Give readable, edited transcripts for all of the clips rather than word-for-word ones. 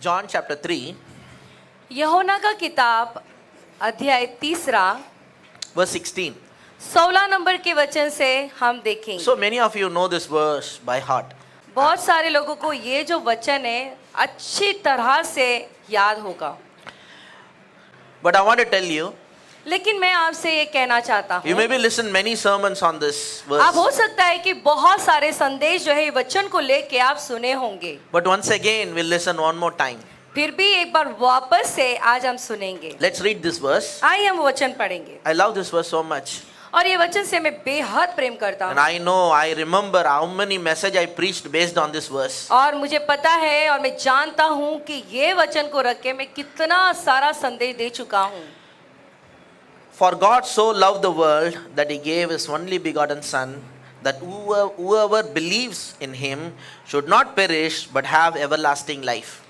John chapter 3, यूहन्ना का किताब अध्याय 3 verse 16. 16 नंबर के वचन से हम देखेंगे। So many of you know this verse by heart. बहुत सारे लोगों को ये जो वचन है अच्छी तरह से याद होगा, But I want to tell you, लेकिन मैं आपसे ये कहना चाहता you हूँ, maybe listen many sermons on this आप verse. हो सकता है कि बहुत सारे संदेश जो है वचन को लेके आप सुने होंगे, But once again, we'll listen one more time. फिर भी एक बार वापस से आज हम सुनेंगे। Let's read this verse. आइए हम वचन पढ़ेंगे। I love this verse so much. और ये वचन से मैं बेहद प्रेम करता And हूँ, I know, I remember how many message I preached based on this verse. और मुझे पता है और मैं जानता हूँ कि ये वचन को रख के मैं कितना सारा संदेश दे चुका हूँ। For God so loved the world that he gave his only begotten Son, that whoever believes in him should not perish but have everlasting life.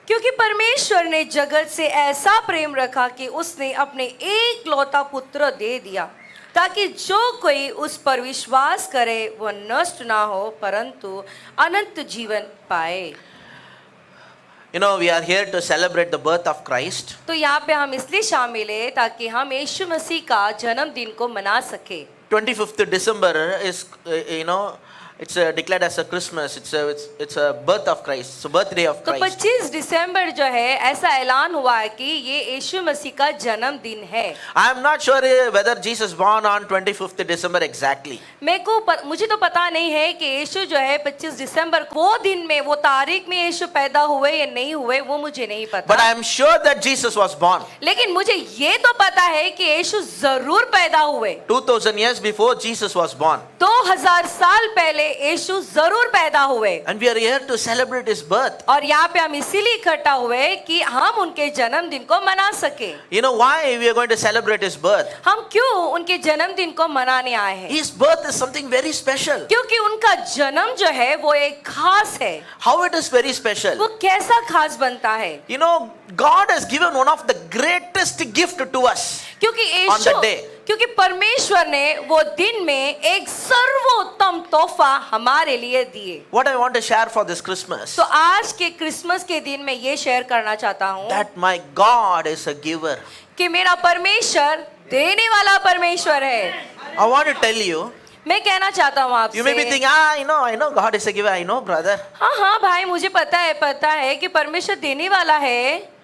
क्योंकि परमेश्वर ने जगत से ऐसा प्रेम रखा कि उसने अपने एकलौता पुत्र दे दिया, ताकि जो कोई उस पर विश्वास करे वह नष्ट ना हो परंतु अनंत जीवन पाए। You know, we are here to celebrate the birth of Christ. तो यहाँ पे हम इसलिए शामिल है ताकि हम यीशु मसीह का जन्मदिन को मना सके। 25th December is, it's declared as a Christmas. It's a birth of Christ. It's a birthday of तो Christ. 25 दिसंबर जो है ऐसा ऐलान हुआ है कि ये यीशु मसीह का जन्मदिन है। I am not sure whether Jesus born on 25th December exactly. मुझे तो पता नहीं है कि यीशु जो है 25 दिसंबर को वो दिन में वो तारीख में यीशु पैदा हुए या नहीं हुए, वो मुझे नहीं But पता, I am sure that Jesus was born. लेकिन मुझे ये तो पता है कि यीशु जरूर पैदा हुए। 2000 years before Jesus was born. 2000 साल पहले यीशु जरूर पैदा हुए, And we are here to celebrate his birth. और यहाँ पे हम इसीलिए इकट्ठा हुए कि हम उनके जन्मदिन को मना सके। You know why we are going to celebrate his birth? हम क्यों उनके जन्मदिन को मनाने आए हैं? His birth is something very special. क्योंकि उनका जन्म जो है वो एक खास है। How it is very special? वो कैसा खास बनता है? You know, God has given one of the greatest gift to us क्योंकि on that day. क्योंकि परमेश्वर ने वो दिन में एक सर्वोत्तम तोहफा हमारे लिए दिए। What I want to share for this Christmas, तो आज के क्रिसमस के दिन मैं ये शेयर करना चाहता हूँ that my God is a giver. कि मेरा परमेश्वर देने वाला परमेश्वर है। I want to tell you, मैं कहना चाहता हूँ you may be आपसे, thinking, I know God is a giver. I know, brother. हाँ भाई, मुझे पता है कि परमेश्वर देने वाला है,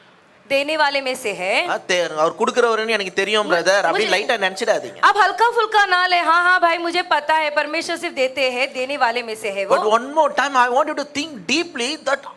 देने वाले में से है। और कुடுக்குறவர்னு எனக்கு தெரியும் brother. அப்படி லைட்டா நினைச்சிடாதீங்க. आप हल्का फुल्का ना ले, हाँ भाई मुझे पता है परमेश्वर सिर्फ देते हैं, देने वाले में से है वो। But one more time I want you to think deeply that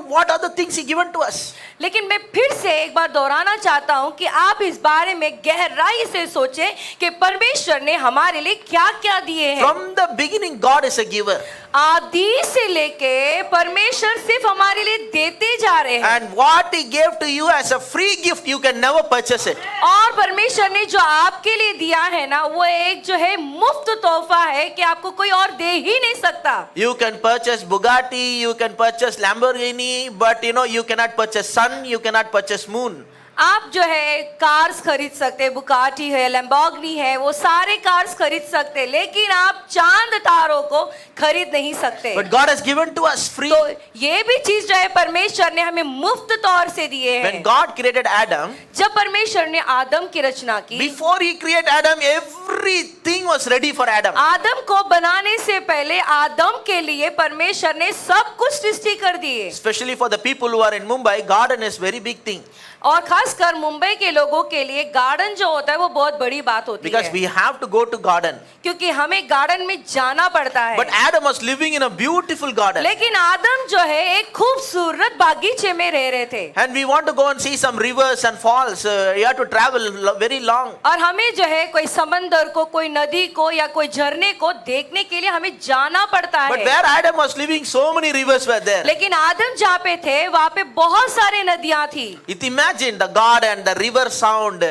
what are the things he given to us. लेकिन मैं फिर से एक बार दोहराना चाहता हूँ कि आप इस बारे में गहराई से सोचें कि परमेश्वर ने हमारे लिए क्या क्या दिए हैं। From the beginning God is a giver. आदि से लेके परमेश्वर सिर्फ हमारे लिए देते जा रहे हैं। And what he gave to you as a free gift you can never purchase it. और परमेश्वर ने जो आपके लिए दिया है ना, वो एक जो है मुफ्त तोहफा है कि आपको कोई और दे ही नहीं सकता। You can purchase Bugatti, you can purchase Lamborghini, but you cannot purchase sun, you cannot purchase moon. आप जो है कार्स खरीद सकते हैं, बुगाटी है, लैम्बोर्गिनी है, वो सारे कार्स खरीद सकते हैं, लेकिन आप चांद तारों को खरीद नहीं सकते। But God has given to us free. तो ये भी चीज जो है परमेश्वर ने हमें मुफ्त तौर से दिए When हैं। God created Adam, जब परमेश्वर ने आदम की रचना की, before he created Adam, everything was ready for Adam. आदम को बनाने से पहले आदम के लिए परमेश्वर ने सब कुछ सृष्टि कर दिए। Especially for the people who are in Mumbai, garden is very big thing. और खासकर मुंबई के लोगों के लिए गार्डन जो होता है वो बहुत बड़ी बात होती Because है, we have to go to garden. क्योंकि हमें गार्डन में जाना पड़ता है। But Adam was living in a beautiful garden. लेकिन आदम जो है एक खूबसूरत बागीचे में रह रहे थे, And we want to go and see some rivers and falls. You have to travel very long. और हमें जो है कोई समंदर को, कोई नदी को या कोई झरने को देखने के लिए हमें जाना पड़ता But है। where Adam was living, so many rivers were there. लेकिन आदम जहाँ पे थे वहाँ पे बहुत सारे नदियाँ थी। Imagine the garden, the river sound,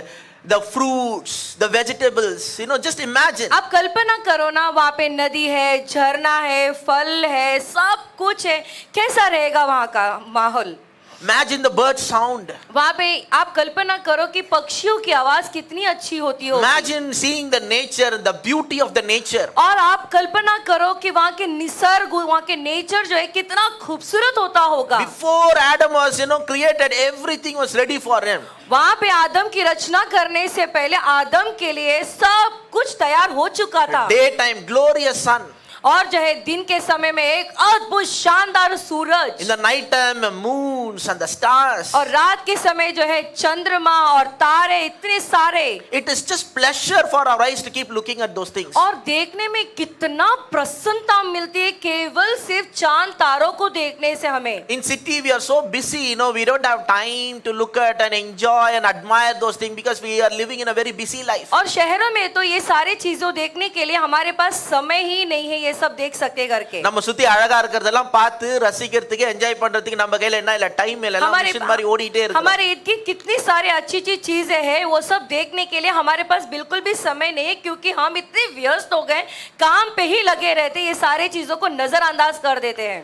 the fruits, the vegetables. Just imagine. आप कल्पना करो ना, वहाँ पे नदी है, झरना है, फल है, सब कुछ है, कैसा रहेगा वहाँ का माहौल। Imagine the bird sound. वहाँ पे आप कल्पना करो कि पक्षियों की आवाज कितनी अच्छी होती हो, Imagine seeing the nature, the beauty of the nature. और आप कल्पना करो कि वहाँ के निसर्ग, वहाँ के नेचर जो है कितना खूबसूरत होता होगा। Before Adam was, created, everything was ready for him. वहाँ पे आदम की रचना करने से पहले आदम के लिए सब कुछ तैयार हो चुका था। Daytime, glorious sun. और जो है दिन के समय में एक अद्भुत शानदार सूरज, In the night time, moons and the stars. और रात के समय जो है चंद्रमा और तारे इतने सारे, It is just pleasure for our eyes to keep looking at those things. और देखने में कितना प्रसन्नता मिलती है केवल सिर्फ चांद तारों को देखने से हमें। In city, we are so busy, we don't have time to look at and enjoy and admire those things because we are living in a very busy life. और शहरों में तो ये सारी चीजों देखने के लिए हमारे पास समय ही नहीं है ये सब देख सके करके। நம்ம சுத்தி அழகா இருக்கிறதெல்லாம் பார்த்து ரசிக்கிறதுக்கு என்ஜாய் பண்றதுக்கு நம்ம கையில என்ன இல்ல டைம் இல்ல எல்லாம் மிஷின் மாதிரி ஓடிட்டே இருக்கு। हमारे इर्द गिर्द कितनी सारी अच्छी अच्छी चीजें हैं वो सब देखने के लिए हमारे पास बिल्कुल भी समय नहीं है, क्योंकि हम इतने व्यस्त हो गए, काम पे ही लगे रहते, ये सारी चीजों को नजरअंदाज कर देते हैं।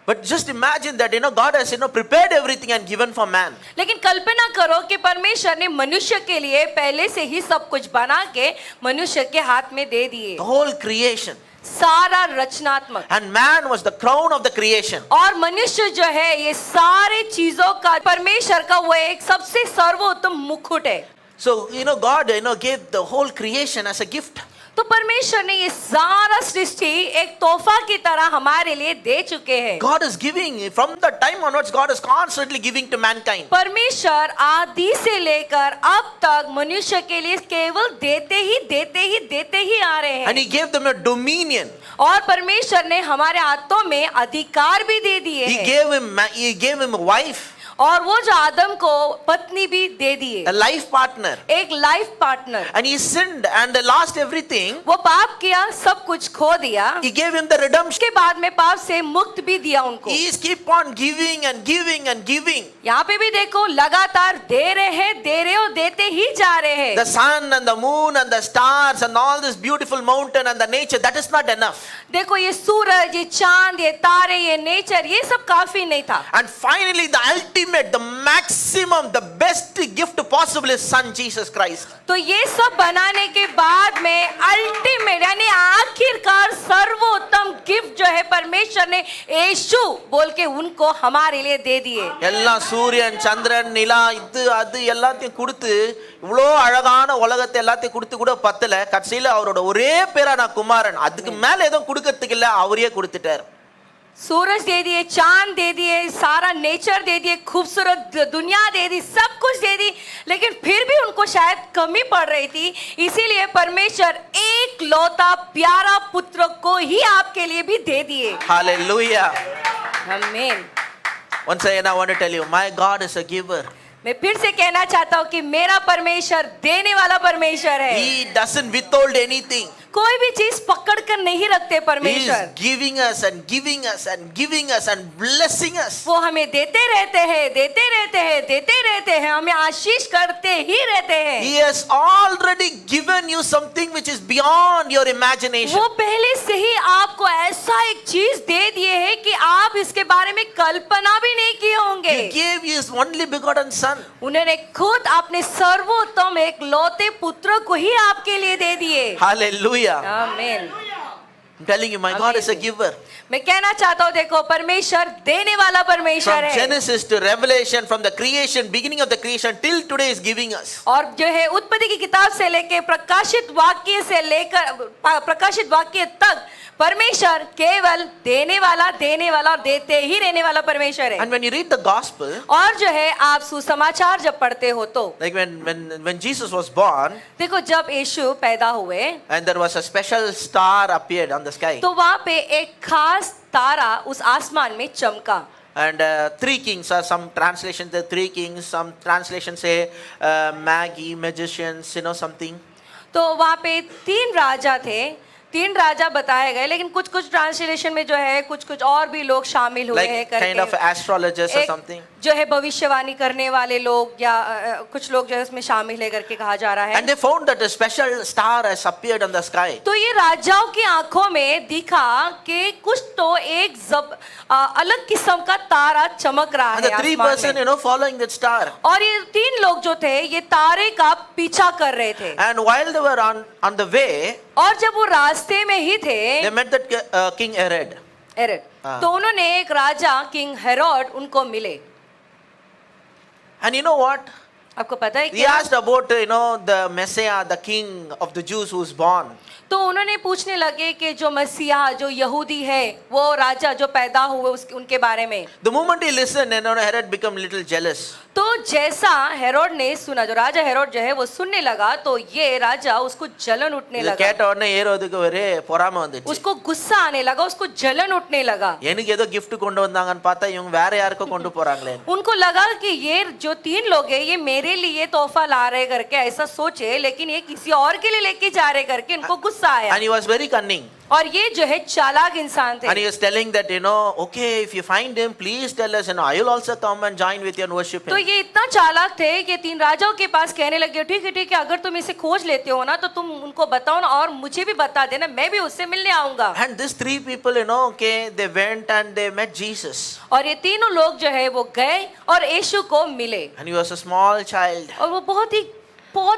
But just imagine that God has prepared everything and given for man. लेकिन कल्पना करो कि परमेश्वर ने मनुष्य के लिए पहले से ही सब कुछ बना के मनुष्य के हाथ में दे दिए, The whole creation. सारा रचनात्मक, And man was the crown of the creation. और मनुष्य जो है ये सारे चीजों का परमेश्वर का वो एक सबसे सर्वोत्तम मुकुट है। So God gave the whole creation as a gift. तो परमेश्वर ने ये सारा सृष्टि एक तोहफा की तरह हमारे लिए दे चुके हैं। God is giving from the time onwards. God is constantly giving to mankind. परमेश्वर आदि से लेकर अब तक मनुष्य के लिए केवल देते ही आ रहे And हैं, He gave them a dominion. और परमेश्वर ने हमारे हाथों में अधिकार भी दे दिए He gave him a wife, और वो जो आदम को पत्नी भी दे दिए, a life partner. एक life partner. And he sinned and lost everything. वो पाप किया, सब कुछ खो दिया, He gave him the redemption. उसके बाद में पाप से मुक्त भी दिया उनको। He is keep on giving and giving and giving. यहाँ पे भी देखो लगातार दे रहे और देते ही जा रहे हैं। The sun and the moon and the stars and all this beautiful mountain and the nature, that is not enough. देखो ये सूरज, ये चांद, ये तारे, ये नेचर, ये सब काफी नहीं था। And finally the ultimate, the maximum, the best gift possible is Son Jesus Christ. तो ये सब बनाने के बाद में अल्टीमेट यानी आखिरकार सर्वोत्तम गिफ्ट जो है परमेश्वर ने यीशु बोल के उनको हमारे लिए दे दिए। எல்லாம் சூரியன் சந்திரன் நிலா இது அது எல்லாத்தையும் கொடுத்து இவ்வளோ அழகான உலகத்தை எல்லாத்தையும் கொடுத்து கூட பத்தல, கடைசியில அவரோட ஒரே பேரான குமாரன், அதுக்கு மேல எதுவும் கொடுக்கறதுக்கு இல்ல, அவரே கொடுத்துட்டார்। सूरज दे दिए, चांद दे दिए, सारा नेचर दे दिए, खूबसूरत दुनिया दे दी, सब कुछ दे दी, लेकिन फिर भी उनको शायद कमी पड़ रही थी, इसीलिए परमेश्वर एक लौता प्यारा पुत्र को ही आपके लिए भी दे दिए। Hallelujah. आमीन। Once again I want to tell you, my God is a giver. मैं फिर से कहना चाहता हूँ कि मेरा परमेश्वर देने वाला परमेश्वर है। He doesn't withhold anything. कोई भी चीज पकड़ कर नहीं रखते He is परमेश्वर, giving us and giving us and giving us and blessing us. वो हमें देते रहते हैं, हमें आशीष करते ही रहते हैं। He has already given you something which is beyond your imagination. वो पहले से ही आपको ऐसा एक चीज दे दिए है कि आप इसके बारे में कल्पना भी नहीं किए होंगे। He gave His only begotten Son. उन्होंने खुद अपने सर्वोत्तम एक लौते पुत्र को ही आपके लिए दे दिए। Hallelujah. आमीन। I'm telling you, my God is a giver. मैं कहना चाहता हूँ देखो परमेश्वर देने वाला परमेश्वर From है, Genesis to Revelation, from the creation, beginning of the creation till today is giving us. और जो है उत्पत्ति की किताब से लेके प्रकाशित वाक्य तक परमेश्वर केवल देने वाला और देते ही रहने वाला परमेश्वर है। And when you read the gospel, और जो है आप सुसमाचार जब पढ़ते हो तो like when Jesus was born देखो जब यीशु पैदा हुए and there was a special star appeared on the sky. तो वहाँ पे एक खास तारा उस आसमान में चमका। And three kings, or some translations the three kings, some translations say magi, magicians, something. तो वहाँ पे तीन राजा थे 3 राजा बताए गए, लेकिन कुछ कुछ ट्रांसलेशन में जो है कुछ कुछ और भी लोग शामिल हुए हैं like kind of करके, astrologers or एक something. जो है भविष्यवाणी करने वाले लोग या कुछ लोग जो है उसमें शामिल है करके कहा जा रहा है। And they found that a special star has appeared on the sky. तो ये राजाओं की आंखों में दिखा कि कुछ तो एक अलग किस्म का तारा चमक रहा And है the three आसमान person, में। following that star. और ये 3 लोग जो थे ये तारे का पीछा कर रहे थे, And while they were on the way, और जब वो रास्ते में ही थे they met that King Herod. Herod, हाँ। तो उन्होंने एक राजा किंग हेरोड उनको मिले। And you know what? आपको पता है He क्या? asked about, the Messiah, the King of the Jews who was born. तो उन्होंने पूछने लगे कि जो मसीहा जो यहूदी है वो राजा जो पैदा हुए उनके बारे में। The moment he listened, Herod became little jealous. तो जैसा हेरोड ने सुना, जो राजा हेरोड जो है वो सुनने लगा, तो ये राजा उसको जलन उठने இதை लगा, கேட்ட உடனே ஏரோதுக்கு ஒரே பொறாமை வந்துச்சு. उसको गुस्सा आने लगा, उसको जलन उठने लगा। எனக்கு ஏதோ gift கொண்டு வந்தாங்கன்னு பார்த்தா இவங்க வேற யாருக்கோ கொண்டு போறாங்களே. उनको लगा कि ये जो 3 लोग हैं ये मेरे लिए तोहफा ला रहे करके ऐसा सोचे, लेकिन ये किसी और के लिए लेके जा रहे करके उनको गुस्सा आया। And he was very cunning. और ये जो है चालाक इंसान And he थे। was telling that, okay, if you find him, please tell us, I will also come and join with you and worship तो him. ये इतना चालाक थे कि 3 राजाओं के पास कहने लगे, ठीक है, अगर तुम इसे खोज लेते हो ना तो तुम उनको बताओ ना और मुझे भी बता देना, मैं भी उससे मिलने आऊंगा। And these 3 people, okay, they went and they met Jesus. और ये तीनों लोग जो है वो गए और यीशु को मिले, And he was a small child. और वो बहुत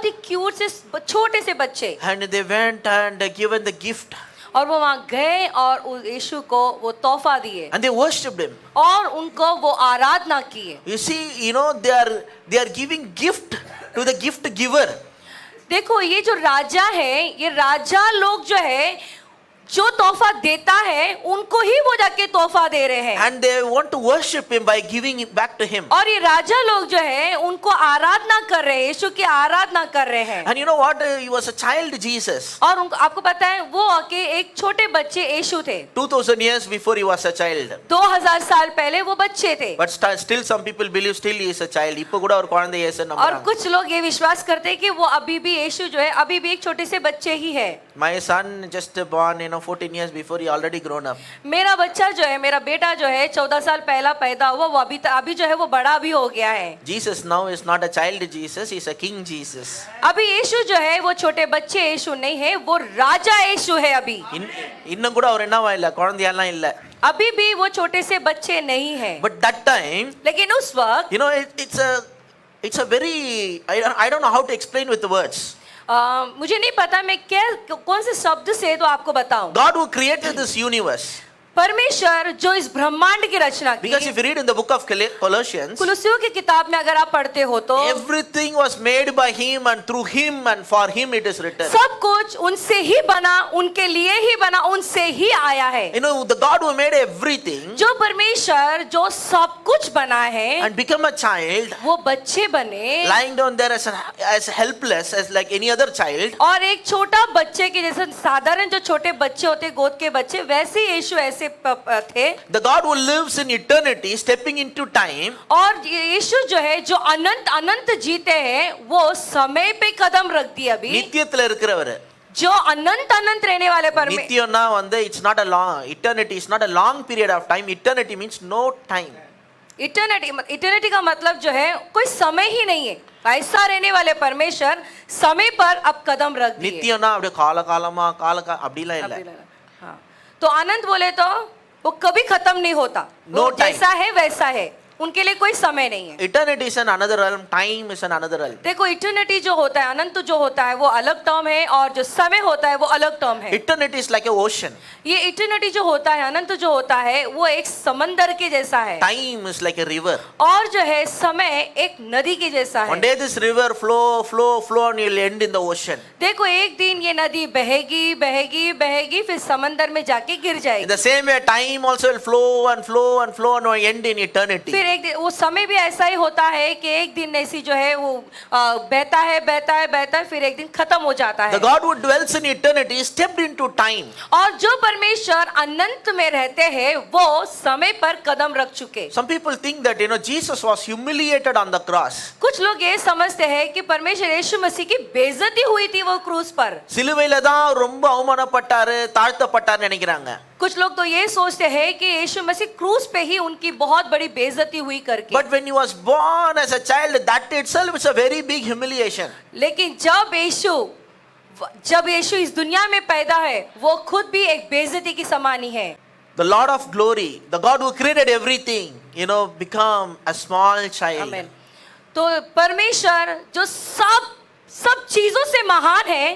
ही क्यूट से छोटे से बच्चे, And they went and given the gift. और वो वहां गए और उस यीशु को वो तोहफा दिए And they worshipped him. और उनको वो आराधना किए। You see, they are giving gift to the gift giver. देखो ये जो राजा है, ये राजा लोग जो है जो तोहफा देता है उनको ही वो जाके तोहफा दे रहे हैं, And they want to worship him by giving it back to him. और ये राजा लोग जो है उनको आराधना कर रहे हैं, यीशु की आराधना कर रहे हैं। And you know what? He was a child, Jesus. और उनको आपको पता है वो आके एक छोटे बच्चे यीशु थे, 2000 years before he was a child. 2000 साल पहले वो बच्चे थे। But still some people believe still he is a child. இப்போ கூட ஒரு குழந்தை இயேசுன்னு और நம்புறாங்க. कुछ लोग ये विश्वास करते हैं कि वो अभी भी यीशु जो है अभी भी एक छोटे से बच्चे ही है। My son just born, 14 years before he already grown up. मेरा बच्चा जो है, मेरा बेटा जो है 14 साल पहला पैदा हुआ, वो अभी जो है वो बड़ा भी हो गया है। Jesus now is not a child Jesus, he is a king Jesus. अभी यीशु जो है वो छोटे बच्चे यीशु नहीं है, वो राजा यीशु है। अभी இன்னும் கூட அவர் என்னவா இல்ல, குழந்தையெல்லாம் இல்ல. अभी भी वो छोटे से बच्चे नहीं है। But that time, लेकिन उस वक्त it's a very, I don't know how to explain with the words. मुझे नहीं पता मैं कौन से शब्द से तो आपको बताऊं। God who created this universe. परमेश्वर जो इस ब्रह्मांड की रचना की, Because if you read in the book of Colossians, कुलुस्सियों की किताब में अगर आप पढ़ते हो तो everything was made by him and through him and for him it is written. सब कुछ उनसे ही बना, उनके लिए ही बना, उनसे ही आया है। The God who made everything जो परमेश्वर जो सब कुछ बना है and become a child, वो बच्चे बने, lying down there as helpless as like any other child. और एक छोटा बच्चे के जैसे साधारण जो छोटे बच्चे होते गोद के बच्चे, वैसे ही यीशु ऐसे थे। The God who lives in eternity, stepping into time, और यीशु जो है जो अनंत अनंत जीते हैं, वो समय पे कदम रख दिया। अभी நித்தியத்துல இருக்கிறவர். जो अनंत अनंत रहने वाले परमेश्वर, நித்தியம்னா it's not a long, eternity is not a long period of time. Eternity means no time. Eternity का मतलब जो है कोई समय ही नहीं है। ऐसा रहने वाले परमेश्वर समय पर अब कदम रख दिए। நித்தியம்னா அப்படியே காலகாலமா அப்படிலாம் இல்ல. हाँ, तो आनंद बोले तो वो कभी खत्म नहीं होता, No वो time. जैसा है वैसा है, उनके लिए कोई समय नहीं है। Eternity is an another realm, time is an another realm. देखो इटर्निटी जो होता है, अनंत जो होता है वो अलग टर्म है, और जो समय होता है वो अलग टर्म है। Eternity is like a ocean. ये इटर्निटी जो होता है, अनंत जो होता है, वो एक समंदर के जैसा है, Time is like a river. और जो है समय एक नदी के जैसा One है। day this river flow and you'll end in the ocean. देखो एक दिन ये नदी बहेगी बहेगी बहेगी, फिर समंदर में जाके गिर In जाएगी। the same way, time also will flow and flow and flow and end in eternity. फिर एक दिन वो समय भी ऐसा ही होता है कि एक दिन ऐसी जो है वो बहता है फिर एक दिन खत्म हो जाता The है। God who dwells in eternity stepped into time. और जो परमेश्वर अनंत में रहते हैं वो समय पर कदम रख चुके। Some people think that Jesus was humiliated on the cross. कुछ लोग ये समझते हैं कि परमेश्वर यीशु मसीह की बेइज्जती हुई थी वो क्रूस पर। சிலுவையில தான் ரொம்ப அவமானப்பட்டாரு தாழ்த்தப்பட்டார்னு நினைக்கிறாங்க. कुछ लोग तो ये सोचते हैं कि यीशु मसीह क्रूस पे ही उनकी बहुत बड़ी बेइज्जती हुई करके। But when he was born as a child, that itself is a very big humiliation. लेकिन जब यीशु इस दुनिया में पैदा है वो खुद भी एक बेइज्जती की समानी है। The Lord of glory, the God who created everything, become a small child. आमीन। तो परमेश्वर जो सब चीजों से महान है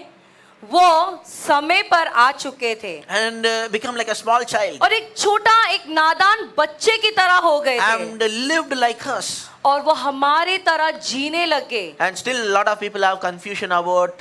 वो समय पर आ चुके थे And become like a small child. और एक छोटा एक नादान बच्चे की तरह हो गए थे And lived like us. और वो हमारी तरह जीने लगे। And still a lot of people have confusion about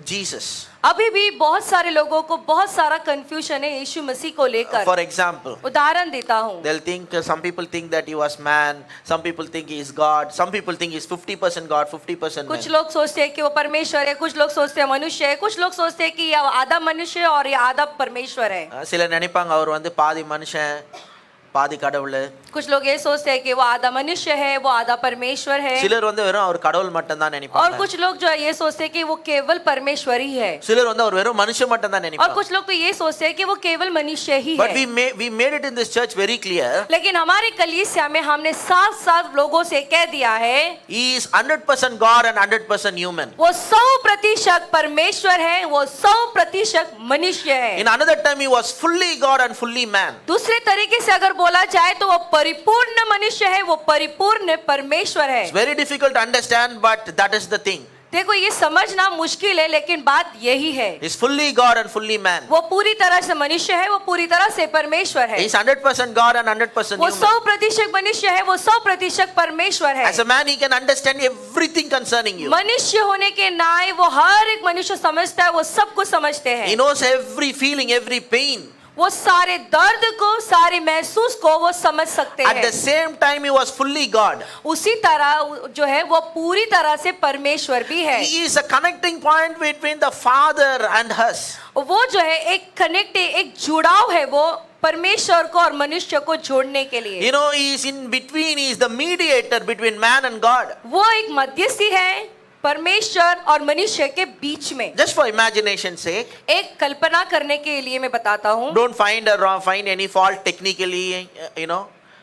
Jesus. अभी भी बहुत सारे लोगों को बहुत सारा कंफ्यूजन है यीशु मसीह को लेकर। For example, उदाहरण देता हूँ। they'll think, some people think that he was man, some people think he is God, some people think he's 50% God, 50% कुछ man. लोग सोचते हैं कि वो परमेश्वर है, कुछ लोग सोचते हैं मनुष्य है, कुछ लोग सोचते हैं कि ये आधा मनुष्य है और ये आधा परमेश्वर है। சிலர் நினைப்பாங்க அவர் பாதி மனுஷன் பாதி கடவுள். कुछ लोग ये सोचते हैं कि वो आधा मनुष्य है, वो आधा परमेश्वर है। சிலர் வெறும் அவர் கடவுள் மட்டும் தான் और நினைப்பாங்க. कुछ लोग जो है ये सोचते हैं कि वो केवल परमेश्वर ही है। சிலர் அவர் வெறும் மனுஷன் மட்டும் தான் और நினைப்பாங்க. कुछ लोग तो ये सोचते हैं कि वो केवल मनुष्य ही But है। we made it in this church very clear. लेकिन हमारे कलीसिया में हमने साफ लोगों से कह दिया है He is 100% God and 100% human. वो 100% परमेश्वर है, वो 100% मनुष्य है। In another time he was fully God and fully man. दूसरे तरीके से अगर बोला जाए तो वो परिपूर्ण मनुष्य है, वो परिपूर्ण परमेश्वर है। It's very difficult to understand, but that is the thing. देखो ये समझना मुश्किल है लेकिन बात यही है। He's fully God and fully man. वो पूरी तरह से मनुष्य है, वो पूरी तरह से परमेश्वर है। He's 100% God and 100% वो human. 100% मनुष्य है, वो 100% परमेश्वर है। As a man, he can understand everything concerning you. मनुष्य होने के नाते वो हर एक मनुष्य समझता है, वो सब कुछ समझते He हैं। knows every feeling, every pain. वो सारे दर्द को, सारे महसूस को वो समझ सकते At the हैं। same time, he was fully God. उसी तरह जो है वो पूरी तरह से परमेश्वर भी है। He is a connecting point between the Father and us. वो जो है एक जुड़ाव है वो परमेश्वर को और मनुष्य को जोड़ने के लिए। He is in between. He is the mediator between man and God. वो एक मध्यस्थी है परमेश्वर और मनुष्य के बीच में। Just for imagination's sake, एक कल्पना करने के लिए मैं बताता हूँ। don't find any fault technically,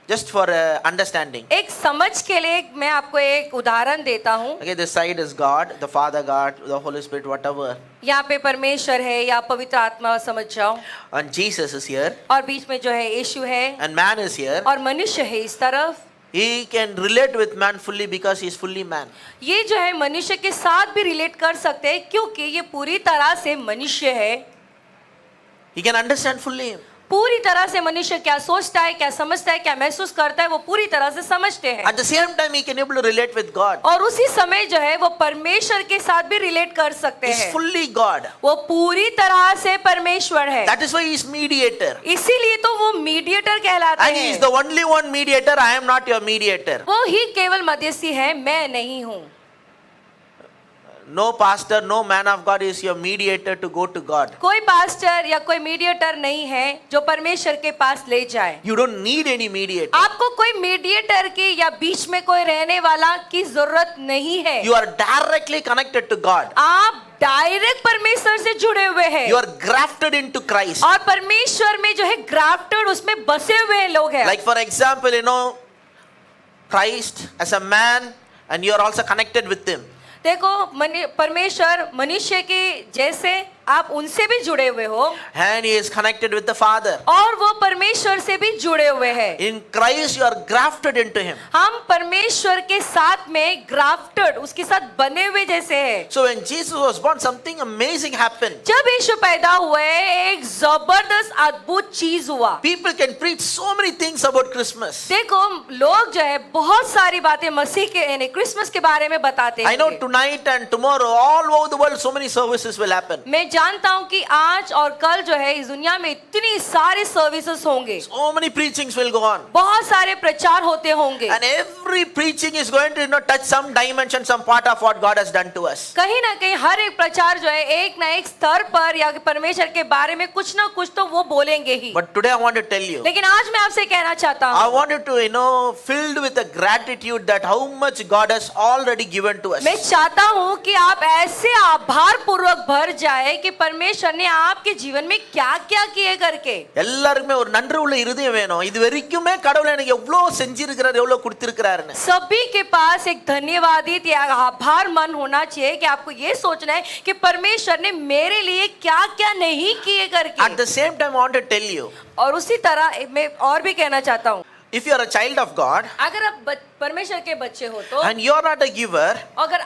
just for understanding. एक समझ के लिए मैं आपको एक उदाहरण देता हूँ। Okay, this side is God, the Father God, the Holy Spirit, whatever. यहाँ पे परमेश्वर है या पवित्र आत्मा समझ जाओ। And Jesus is here. और बीच में जो है यीशु है। And man is here. और मनुष्य है इस तरफ। He can relate with man fully because he is fully man. ये जो है मनुष्य के साथ भी रिलेट कर सकते हैं क्योंकि ये पूरी तरह से मनुष्य है। He can understand fully. पूरी तरह से मनुष्य क्या सोचता है, क्या समझता है, क्या महसूस करता है, वो पूरी तरह से समझते हैं। At the same time, he can able to relate with God. और उसी समय जो है वो परमेश्वर के साथ भी रिलेट कर सकते He's हैं। fully God. वो पूरी तरह से परमेश्वर है। That is why he is mediator. इसीलिए तो वो मीडिएटर कहलाते And he is the हैं। only one mediator. I am not your mediator. वो ही केवल मध्यस्थी है, मैं नहीं हूँ। No pastor, no man of God is your mediator to go to God. कोई पास्टर या कोई मीडिएटर नहीं है जो परमेश्वर के पास ले जाए। You don't need any mediator. आपको कोई मीडिएटर की या बीच में कोई रहने वाला की जरूरत नहीं है। You are directly connected to God. आप डायरेक्ट परमेश्वर से जुड़े हुए हैं। You are grafted into Christ. और परमेश्वर में जो है ग्राफ्टेड उसमें बसे हुए लोग हैं। Like for example, Christ as a man, and you are also connected with him. देखो परमेश्वर मनुष्य के जैसे आप उनसे भी जुड़े हुए हो। And he is connected with the Father. और वो परमेश्वर से भी जुड़े हुए हैं। In Christ you are grafted into him. हम परमेश्वर के साथ में ग्राफ्टेड उसके साथ बने हुए जैसे हैं। So when Jesus was born, something amazing happened. जब यीशु पैदा हुए एक जबरदस्त अद्भुत चीज हुआ। People can preach so many things about Christmas. देखो लोग जो है बहुत सारी बातें मसीह के यानी क्रिसमस के बारे में बताते हैं। I know tonight and tomorrow all over the world so many services will happen. मैं जानता हूँ कि आज और कल जो है इस दुनिया में इतनी सारी सर्विसेज होंगे, So many preachings will go on. बहुत सारे प्रचार होते होंगे, And every preaching is going to touch some dimension, some part of what God has done to us. कहीं ना कहीं हर एक प्रचार जो है एक ना एक स्तर पर या परमेश्वर के बारे में कुछ ना कुछ तो वो बोलेंगे ही। But today I want to tell you, लेकिन आज मैं आपसे कहना चाहता I हूँ, want you to, filled with a gratitude that how much God has already given to us. मैं चाहता हूँ कि आप ऐसे आभार पूर्वक भर जाए कि परमेश्वर ने आपके जीवन में क्या क्या किए करके। எல்லாருக்குமே ஒரு நன்றி உள்ள இருதயம் வேணும். இது வரைக்குமே கடவுள் எனக்கு எவ்வளவு செஞ்சிருக்கிறார், எவ்வளவு கொடுத்திருக்கிறாருன்னு. सभी के पास एक धन्यवादित या आभार मन होना चाहिए कि आपको ये सोचना है कि परमेश्वर ने मेरे लिए क्या क्या नहीं किए करके। At the same time I want to tell you, और उसी तरह मैं और भी कहना चाहता हूँ, if you are a child of God अगर आप परमेश्वर के बच्चे हो तो, and you are not a giver, अगर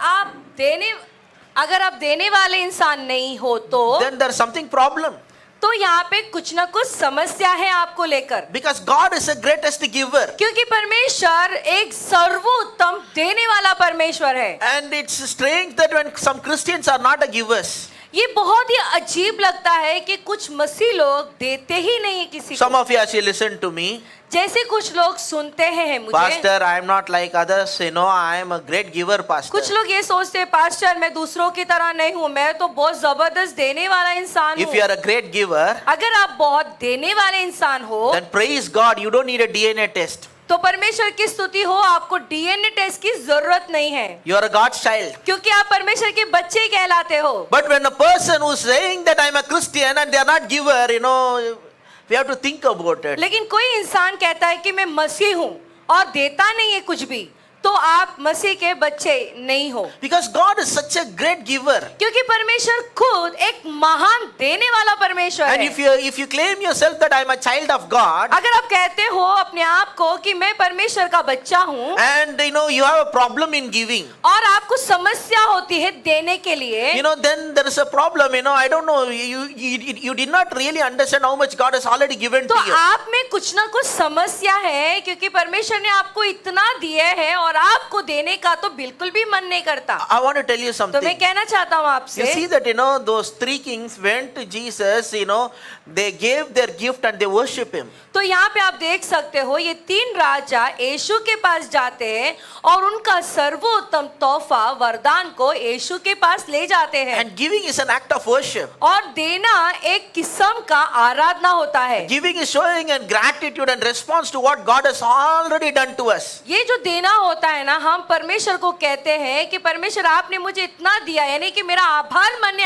आप देने वाले इंसान नहीं हो तो then there is something problem. तो यहाँ पे कुछ ना कुछ समस्या है आपको लेकर, Because God is the greatest giver. क्योंकि परमेश्वर एक सर्वोत्तम देने वाला परमेश्वर है। And it's strange that when some Christians are not a givers. ये बहुत ही अजीब लगता है कि कुछ मसीह लोग देते ही नहीं किसी Some को। of you as you listen to me, जैसे कुछ लोग सुनते हैं मुझे, Pastor, I am not like others, I am a great giver, Pastor. कुछ लोग ये सोचते हैं, पास्टर मैं दूसरों की तरह नहीं हूँ, मैं तो बहुत जबरदस्त देने वाला इंसान If you हूँ। are a great giver, अगर आप बहुत देने वाले इंसान हो then praise God, you don't need a DNA test. तो परमेश्वर की स्तुति हो, आपको डीएनए टेस्ट की जरूरत नहीं है, You are a God's child. क्योंकि आप परमेश्वर के बच्चे कहलाते हो। But when a person who is saying that I am a Christian and they are not giver, we have to think about it. लेकिन कोई इंसान कहता है कि मैं मसीह हूँ और देता नहीं है कुछ भी, तो आप मसीह के बच्चे नहीं हो। Because God is such a great giver. क्योंकि परमेश्वर खुद एक महान देने वाला परमेश्वर And है। if you claim yourself that I am a child of God, अगर आप कहते हो अपने आप को कि मैं परमेश्वर का बच्चा हूँ and you have a problem in giving, और आपको समस्या होती है देने के लिए, then there is a problem. I don't know, you did not really understand how much God has already given तो to you. आप में कुछ ना कुछ समस्या है, क्योंकि परमेश्वर ने आपको इतना दिया है और आपको देने का तो बिल्कुल भी मन नहीं करता। I want to tell you तो something. मैं कहना चाहता हूँ You आपसे, see that those three kings went to Jesus, they gave their gift and they worship him. तो यहाँ पे आप देख सकते हो ये तीन राजा यीशु के पास जाते हैं और उनका सर्वोत्तम तोहफा वरदान को यीशु के पास ले जाते हैं। And giving is an act of worship. और देना एक किस्म का आराधना होता है। Giving is showing a gratitude and response to what God has already done to us. ये जो देना होता है ना, हम परमेश्वर को कहते हैं कि परमेश्वर आपने मुझे इतना दिया, यानी कि मेरा आभार मन है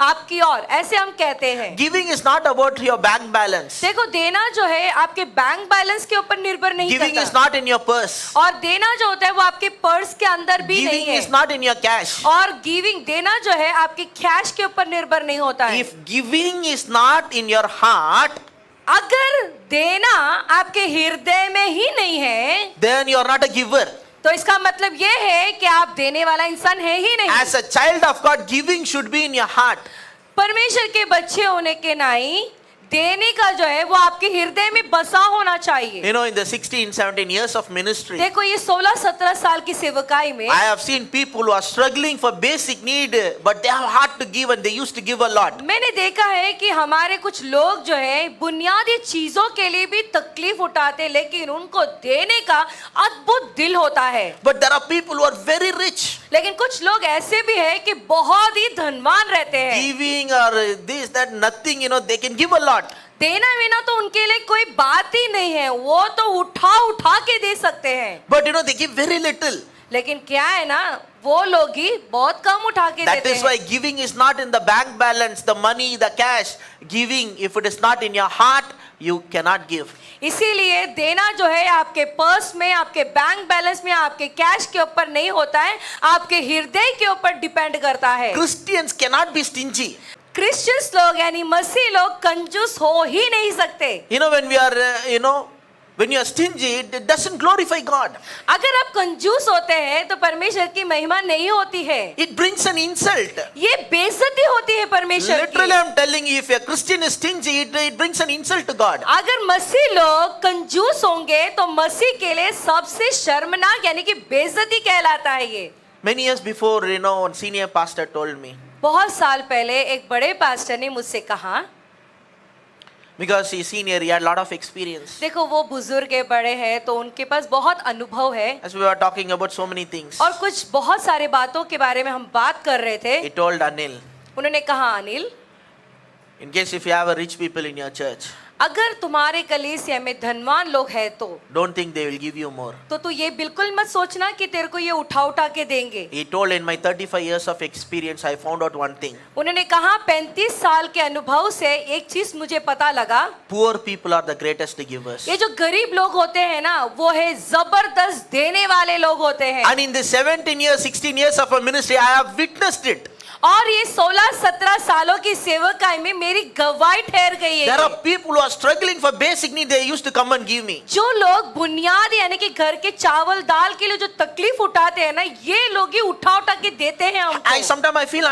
आपकी ओर, ऐसे हम कहते हैं। Giving is not about your bank balance. देखो देना जो है आपके बैंक बैलेंस के ऊपर निर्भर नहीं Giving करता, is not in your purse. और देना जो होता है वो आपके पर्स के अंदर भी नहीं Giving है, is not in your cash. और गिविंग देना जो है आपके कैश के ऊपर निर्भर नहीं होता है। If giving is not in your heart, अगर देना आपके हृदय में ही नहीं है then you are not a giver. तो इसका मतलब ये है कि आप देने वाला इंसान है ही नहीं। As a child of God, giving should be in your heart. परमेश्वर के बच्चे होने के नाई देने का जो है वो आपके हृदय में बसा होना चाहिए। In the 16-17 years of ministry, देखो ये 16-17 साल की सेवकाई में I have seen people who are struggling for basic need, but they have heart to give and they used to give a lot. मैंने देखा है कि हमारे कुछ लोग जो है बुनियादी चीजों के लिए भी तकलीफ उठाते, लेकिन उनको देने का अद्भुत दिल होता है। But there are people who are very rich. लेकिन कुछ लोग ऐसे भी हैं कि बहुत ही धनवान रहते हैं, Giving or this, that, nothing, they can give a lot. देना विना तो उनके लिए कोई बात ही नहीं है, वो तो उठा के दे सकते हैं। But they give very little. लेकिन क्या है ना, वो लोग ही बहुत कम उठा के That देते is why हैं। giving is not in the bank balance, the money, the cash. Giving, if it is not in your heart, you cannot give. इसीलिए देना जो है आपके पर्स में, आपके बैंक बैलेंस में, आपके कैश के ऊपर नहीं होता है, आपके हृदय के ऊपर डिपेंड करता है। Christians cannot be stingy. Christians लोग यानी मसीह लोग कंजूस हो ही नहीं सकते। When we are, when you are stingy, it doesn't glorify God. अगर आप कंजूस होते हैं तो परमेश्वर की महिमा नहीं होती है, It brings an insult. ये बेइज्जती होती है परमेश्वर Literally, की। I am telling you, if a Christian is stingy, it brings an insult to God. अगर मसीह लोग कंजूस होंगे तो मसीह के लिए सबसे शर्मनाक यानी कि बेइज्जती कहलाता है ये। Many years before, one senior pastor told me, बहुत साल पहले एक बड़े पास्टर ने मुझसे कहा, Because he's senior, he had a lot of experience. देखो वो बुजुर्ग है, बड़े हैं, तो उनके पास बहुत अनुभव है As we were talking about so many things, और कुछ बहुत सारे बातों के बारे में हम बात कर रहे थे। he told Anil, उन्होंने कहा, Anil, in case if you have a rich people in your church, अगर तुम्हारे कलीसिया में धनवान लोग हैं तो don't think they will give you more. तू ये बिल्कुल मत सोचना कि तेरे को ये उठा उठा के देंगे। He told, in my 35 years of experience, I found out one thing. उन्होंने कहा 35 साल के अनुभव से एक चीज मुझे पता लगा, Poor people are the greatest givers. ये जो गरीब लोग होते हैं ना, वो है जबरदस्त देने वाले लोग होते हैं। And in the 17 years, 16 years of a ministry, I have witnessed it. और ये 16-17 सालों की सेवकाई में मेरी गवाही ठहर गई है। There are people who are struggling for basic need. They used to come and give me. जो लोग बुनियादी यानी कि घर के चावल दाल के लिए जो तकलीफ उठाते हैं ना, ये लोग ही उठा उठा के देते हैं हमको। Sometimes I feel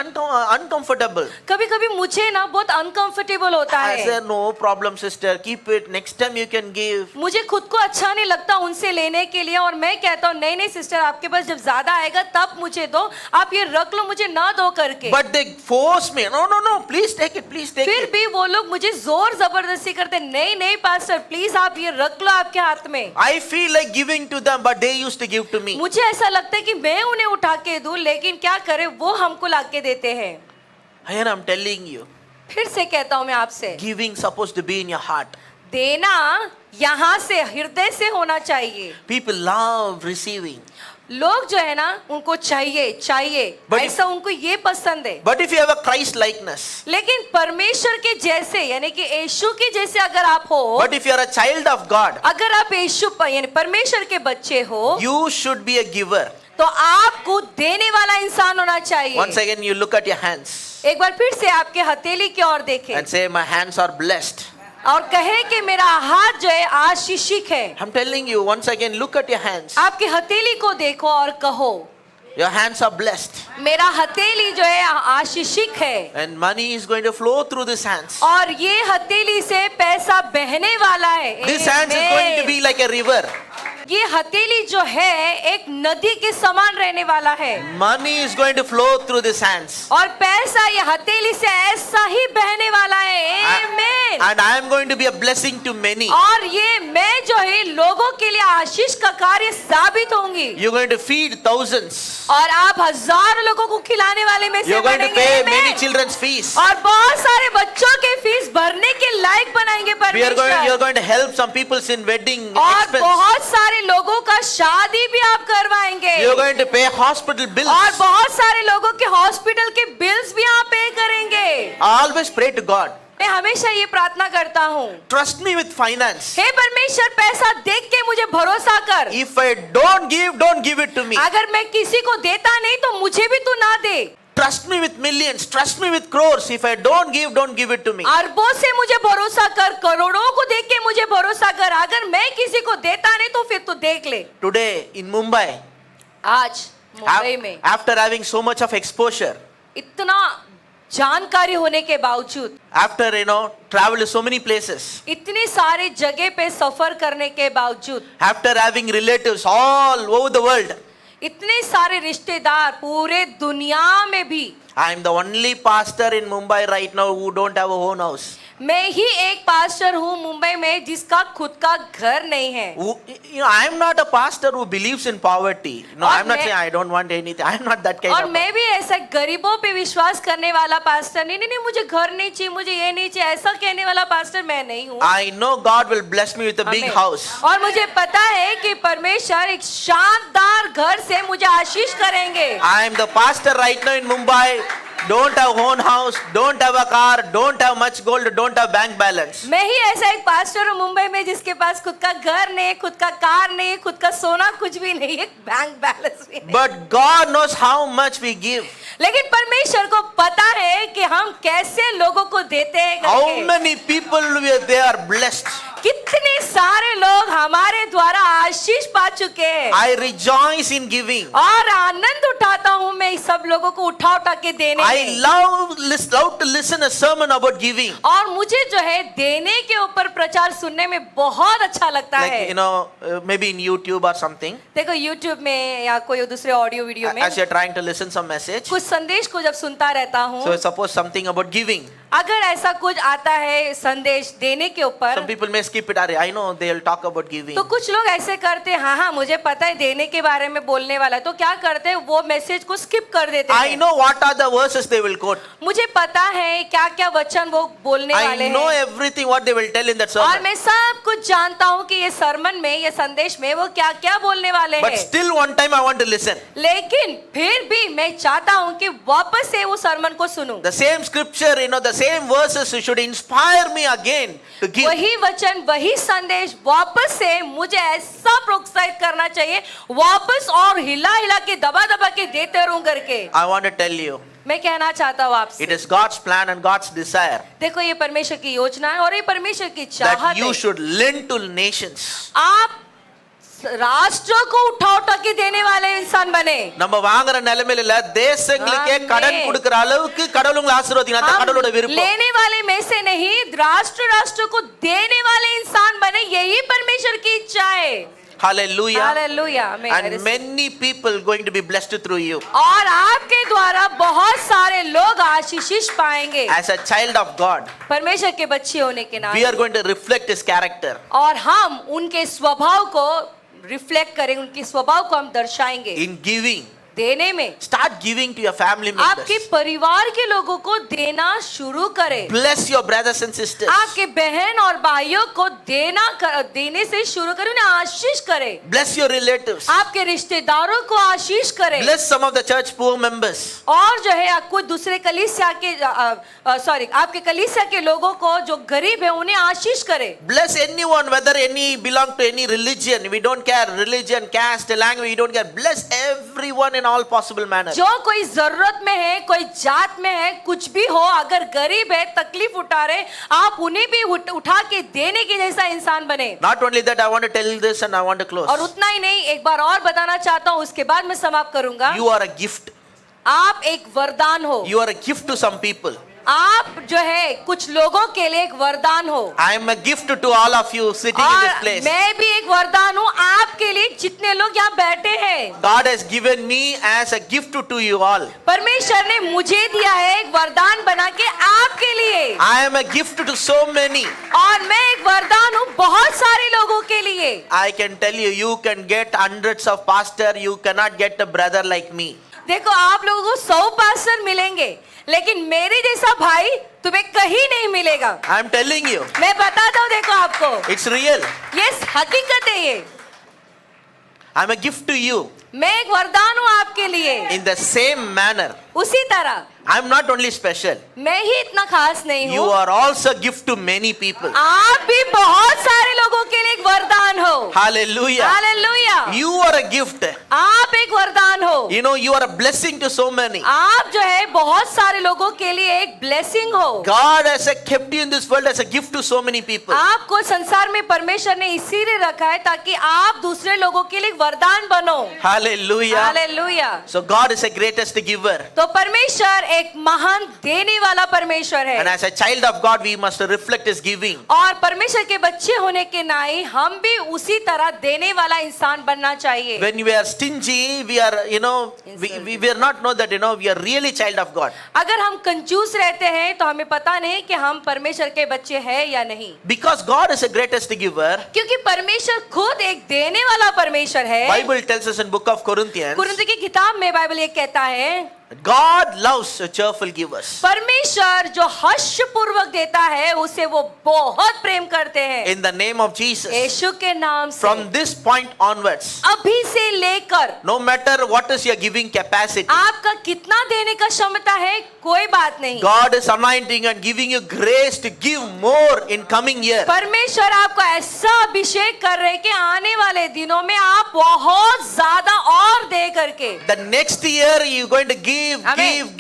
uncomfortable. कभी कभी मुझे ना बहुत अनकंफर्टेबल होता I है। say, no problem, sister. Keep it. Next time you can give. मुझे खुद को अच्छा नहीं लगता उनसे लेने के लिए, और मैं कहता हूँ नहीं नहीं सिस्टर, आपके पास जब ज्यादा आएगा तब मुझे दो, आप ये रख लो, मुझे ना दो करके। But they force me. No, no, no. Please take it. Please take फिर it. भी वो लोग मुझे जोर जबरदस्ती करते, नहीं नहीं पास्टर प्लीज आप ये रख लो आपके हाथ में। I feel like giving to them, but they used to give to me. मुझे ऐसा लगता है कि मैं उन्हें उठा के दूं, लेकिन क्या करे वो हमको ला के देते हैं। And I'm telling you, फिर से कहता हूँ मैं आपसे, giving supposed to be in your heart. देना यहाँ से हृदय से होना चाहिए। People love receiving. लोग जो है ना उनको चाहिए चाहिए, But ऐसा उनको ये पसंद है। But if you have a Christ likeness, लेकिन परमेश्वर के जैसे यानी कि यीशु के जैसे अगर आप हो, but if you are a child of God, अगर आप यीशु यानी परमेश्वर के बच्चे हो, you should be a giver. तो आपको देने वाला इंसान होना चाहिए। Once again, you look at your hands एक बार फिर से आपके हथेली की ओर देखें and say, my hands are blessed. और कहे कि मेरा हाथ जो है आशीषित है। I'm telling you, once again, look at your hands. आपके हथेली को देखो और कहो, Your hands are blessed. मेरा हथेली जो है आशीषित है, And money is going to flow through these hands. और ये हथेली से पैसा बहने वाला है। This hands is going to be like a river. ये हथेली जो है एक नदी के समान रहने वाला है, Money is going to flow through these hands. और पैसा ये हथेली से ऐसा ही बहने वाला है। आमीन। And I am going to be a blessing to many. और ये मैं जो है लोगों के लिए आशीष का कार्य साबित होंगी, You're going to feed thousands. और आप हजारों लोगों को खिलाने वाले में से You're going to बनेंगे। pay आमीन। many children's fees. और बहुत सारे बच्चों के फीस भरने के लायक बनाएंगे You're परमेश्वर, going to help some people in wedding और expense. बहुत सारे लोगों का शादी भी आप करवाएंगे, You're going to pay hospital bills. और बहुत सारे लोगों के हॉस्पिटल के बिल्स भी आप पे करेंगे। Always pray to God. मैं हमेशा ये प्रार्थना करता हूँ, Trust me with finance. हे परमेश्वर पैसा देख के मुझे भरोसा कर। If I don't give it to me. अगर मैं किसी को देता नहीं तो मुझे भी तू ना दे। Trust me with millions. Trust me with crores. If I don't give it to me. अरबों से मुझे भरोसा कर, करोड़ों को देख के मुझे भरोसा कर। अगर मैं किसी को देता नहीं तो फिर तू देख ले। Today in Mumbai, आज मुंबई में after having so much of exposure, इतना जानकारी होने के बावजूद, after travel to so many places, इतनी सारे जगह पे सफर करने के बावजूद, after having relatives all over the world, इतने सारे रिश्तेदार पूरे दुनिया में भी, I am the only pastor in Mumbai right now who don't have a own house. मैं ही एक पास्टर हूँ मुंबई में जिसका खुद का घर नहीं है। I am not a pastor who believes in poverty. No, और I am not मैं- saying I don't want anything. I am not that kind और of. मैं भी ऐसा गरीबों पे विश्वास करने वाला पास्टर नहीं, नहीं नहीं मुझे घर नहीं चाहिए, मुझे ये नहीं चाहिए, ऐसा कहने वाला पास्टर मैं नहीं हूँ। I know God will bless me with a big आमीन। house. और मुझे पता है कि परमेश्वर एक शानदार घर से मुझे आशीष करेंगे। I am the pastor right now in Mumbai. Don't have own house, don't have a car, don't have much gold, don't have bank balance. मैं ही ऐसा एक पास्टर हूँ मुंबई में जिसके पास खुद का घर नहीं, खुद का कार नहीं, खुद का सोना कुछ भी नहीं, एक बैंक बैलेंस भी नहीं। But God knows how much we give. लेकिन परमेश्वर को पता है कि हम कैसे लोगों को देते हैं How करके। many people they are blessed. कितने सारे लोग हमारे द्वारा आशीष पा चुके हैं I rejoice in giving. और आनंद उठाता हूँ मैं इस सब लोगों को उठा उठा के देने I में। love to listen a sermon about giving. और मुझे जो है देने के ऊपर प्रचार सुनने में बहुत अच्छा लगता Like, है। you know, maybe in YouTube or something. देखो YouTube में या कोई दूसरे ऑडियो वीडियो में As you're trying to listen some message. कुछ संदेश को जब सुनता रहता हूँ, So suppose something about giving. अगर ऐसा कुछ आता है संदेश देने के Some ऊपर, people may skip it. I know they'll talk about giving. तो कुछ लोग ऐसे करते हैं, हाँ हाँ मुझे पता है देने के बारे में बोलने वाला है, तो क्या करते हैं वो मैसेज को स्किप कर देते I हैं। know what are the verses they will quote. मुझे पता है क्या क्या वचन वो बोलने वाले I know हैं everything what they will tell in that और sermon. मैं सब कुछ जानता हूँ कि ये सरमन में ये संदेश में वो क्या क्या बोलने वाले But हैं। still one time I want to listen. लेकिन फिर भी मैं चाहता हूँ कि वापस से वो सरमन को सुनूं। The same scripture, the same verses should inspire me again to give. वही वचन वही संदेश वापस से मुझे ऐसा प्रोत्साहित करना चाहिए, वापस और हिला हिला के दबा दबा के देते रहूं करके। I want to tell you, मैं कहना चाहता हूँ आपसे, it is God's plan and God's desire देखो ये परमेश्वर की योजना है और ये परमेश्वर की that चाहत you है। should lend to nations. आप ராஷ்டிரோ को उठा उठा के देने वाले इंसान बने। நம்ம வாங்குற நிலைமையில இல்ல தேசங்களுக்கே கடன் கொடுக்கிற அளவுக்கு கடவுள் உங்களை ஆசீர்வதிக்கணும். அந்த கடவுளோட விருப்பம். लेने वाले में से नहीं, राष्ट्र को देने वाले इंसान बने, यही परमेश्वर की इच्छा है। Hallelujah. Hallelujah. And many people going to be blessed through you. और आपके द्वारा बहुत सारे लोग आशीष पाएंगे। As a child of God, परमेश्वर के बच्चे होने के we नाते are going to reflect His character. और हम उनके स्वभाव को रिफ्लेक्ट करेंगे, उनके स्वभाव को हम दर्शाएंगे। In giving, देने में start giving to your family आपके members. परिवार के लोगों को देना शुरू करें। Bless your brothers and sisters. आपके बहन और भाइयों को देने से शुरू करें, उन्हें आशीष करें। Bless your relatives. आपके रिश्तेदारों को आशीष करें। Bless some of the church poor members. और जो है कोई दूसरे कलीसिया के आपके कलीसिया के लोगों को जो गरीब है उन्हें आशीष करें। Bless anyone, whether any belong to any religion. We don't care religion, caste, language. We don't care. Bless everyone in all possible manner. जो कोई जरूरत में है, कोई जात में है, कुछ भी हो, अगर गरीब है, तकलीफ उठा रहे, आप उन्हें भी उठा के देने के जैसा इंसान बने। Not only that, I want to tell this and I want to close. और उतना ही नहीं, एक बार और बताना चाहता हूँ, उसके बाद मैं समाप्त करूंगा। You are a gift. आप एक वरदान हो। You are a gift to some people. आप जो है कुछ लोगों के लिए एक वरदान हो। I am a gift to all of you sitting in this और place. मैं भी एक वरदान हूँ आपके लिए, जितने लोग यहाँ बैठे हैं। God has given me as a gift to you all. परमेश्वर ने मुझे दिया है एक वरदान बना के आपके लिए। I am a gift to so many. और मैं एक वरदान हूँ बहुत सारे लोगों के लिए। I can tell you, you can get hundreds of pastors. You cannot get a brother like me. देखो आप लोगों को 100 पास्टर मिलेंगे, लेकिन मेरे जैसा भाई तुम्हें कहीं नहीं मिलेगा। I am telling you, मैं बताता हूँ, देखो आपको it's real. ये हकीकत है। ये I am a gift to you. मैं एक वरदान हूँ आपके लिए। In the same manner, उसी तरह I am not only special. मैं ही इतना खास नहीं You हूँ, are also a gift to many people. आप भी बहुत सारे लोगों के लिए एक वरदान हो। Hallelujah. Hallelujah. You are a gift. आप एक वरदान हो। You know, you are a blessing to so many. आप जो है बहुत सारे लोगों के लिए एक ब्लेसिंग हो। God has kept you in this world as a gift to so many people. आपको संसार में परमेश्वर ने इसीलिए रखा है ताकि आप दूसरे लोगों के लिए एक वरदान बनो। Hallelujah. Hallelujah. So God is the greatest giver. तो परमेश्वर एक महान देने वाला परमेश्वर And है। as a child of God, we must reflect His giving. और परमेश्वर के बच्चे होने के नाते हम भी उसी तरह देने वाला इंसान बनना चाहिए। When we are stingy, we are, we are not know that, we are really child of God. अगर हम कंजूस रहते हैं तो हमें पता नहीं कि हम परमेश्वर के बच्चे हैं या नहीं, Because God is the greatest giver. क्योंकि परमेश्वर खुद एक देने वाला परमेश्वर है। Bible tells us in book of Corinthians, Corinth की किताब में बाइबल ये कहता है, God loves cheerful givers. परमेश्वर जो हर्ष पूर्वक देता है उसे वो बहुत प्रेम करते हैं। In the name of Jesus, यीशु के नाम से from this point onwards, अभी से लेकर no matter what is your giving capacity, आपका कितना देने का क्षमता है कोई बात नहीं, God is anointing and giving you grace to give more in coming year. परमेश्वर आपको ऐसा अभिषेक कर रहे हैं कि आने वाले दिनों में आप बहुत ज्यादा और दे करके। The next year you're going to give, Amen.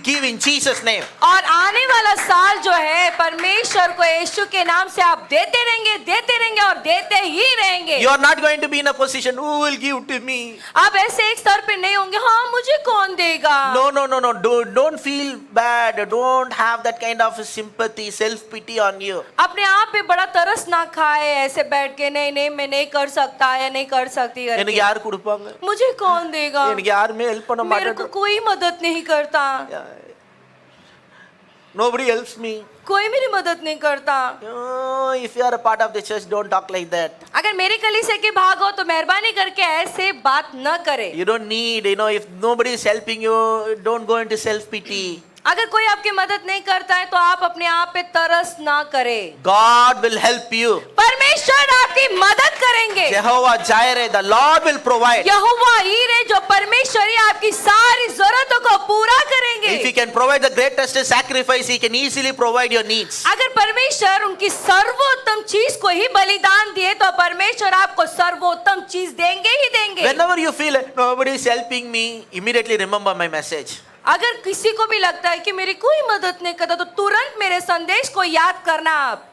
give in Jesus' name. और आने वाला साल जो है परमेश्वर को यीशु के नाम से आप देते रहेंगे और देते ही रहेंगे। You are not going to be in a position, who will give to me? आप ऐसे एक स्तर पे नहीं होंगे, हाँ मुझे कौन देगा। No. Don't feel bad. Don't have that kind of sympathy, self-pity on you. अपने आप पे बड़ा तरस ना खाए ऐसे बैठ के, नहीं मैं नहीं कर सकता या नहीं कर सकती करके। எனக்கு யார் கொடுப்பாங்க? मुझे कौन देगा, எனக்கு யாருமே ஹெல்ப் பண்ண मेरे को மாட்டாங்க. कोई मदद नहीं करता, Nobody helps me. कोई मेरी मदद नहीं करता। If you are a part of the church, don't talk like that. अगर मेरी कलीसिया के भाग हो तो मेहरबानी करके ऐसे बात न करे। You don't need, if nobody is helping you, don't go into self-pity. अगर कोई आपकी मदद नहीं करता है तो आप अपने आप पे तरस ना करें। God will help you. परमेश्वर आपकी मदद करेंगे। Jehovah Jireh, the Lord will provide. यहोवा ईरे जो परमेश्वर ही आपकी सारी जरूरतों को पूरा करेंगे। If He can provide the greatest sacrifice, He can easily provide your needs. अगर परमेश्वर उनकी सर्वोत्तम चीज को ही बलिदान दिए तो परमेश्वर आपको सर्वोत्तम चीज देंगे ही देंगे। Whenever you feel nobody is helping me, immediately remember my message. अगर किसी को भी लगता है कि मेरी कोई मदद नहीं करता तो तुरंत मेरे संदेश को याद करना आप।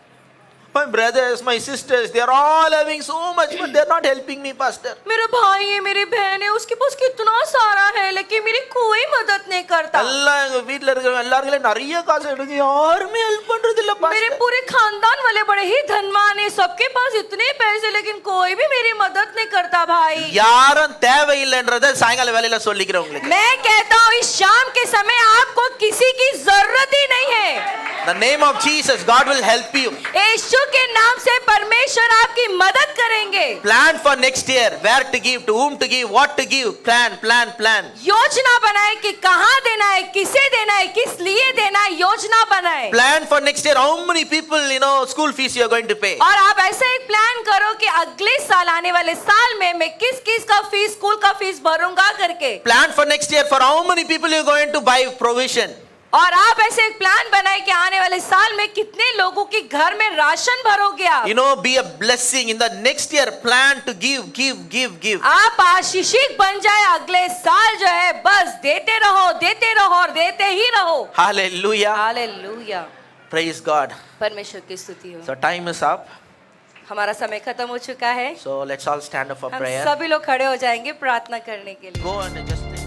My brothers, my sisters, they are all having so much, but they are not helping me, Pastor. मेरे भाई है, मेरी बहन है, उसके पास कितना सारा है लेकिन मेरी कोई मदद नहीं करता। எல்லாம் எங்க வீட்ல இருக்கிற எல்லாரும் நிறைய காசு எடுங்க, யாருமே ஹெல்ப் பண்றது இல்ல मेरे பாஸ்டர். पूरे खानदान वाले बड़े ही धनवान है, सबके पास इतने पैसे लेकिन कोई भी मेरी मदद नहीं करता भाई। யாரும் தேவையில்லைன்றத சாயங்கால வேலையில சொல்லிக்கிறேன் உங்களுக்கு. मैं कहता हूँ इस शाम के समय आपको किसी की जरूरत ही नहीं है। The name of Jesus, God will help you. यीशु के नाम से परमेश्वर आपकी मदद करेंगे। Plan for next year, where to give, to whom to give, what to give. Plan. योजना बनाए कि कहाँ देना है, किसे देना है, किस लिए देना है, योजना बनाए। Plan for next year, how many people, school fees you are going to pay. और आप ऐसा एक प्लान करो कि अगले साल आने वाले साल में मैं किस का फीस, स्कूल का फीस भरूंगा करके। Plan for next year, for how many people you are going to buy provision. और आप ऐसे एक प्लान बनाए कि आने वाले साल में कितने लोगों के घर में राशन भरोगे आप। Be a blessing in the next year. Plan to give. आप आशीषित बन जाए अगले साल जो है, बस देते रहो और देते ही रहो। Hallelujah. Hallelujah, Praise God. परमेश्वर की स्तुति हो। So time is up. हमारा समय खत्म हो चुका है। So let's all stand up for हम prayer. सभी लोग खड़े हो जाएंगे प्रार्थना करने के लिए। Go and just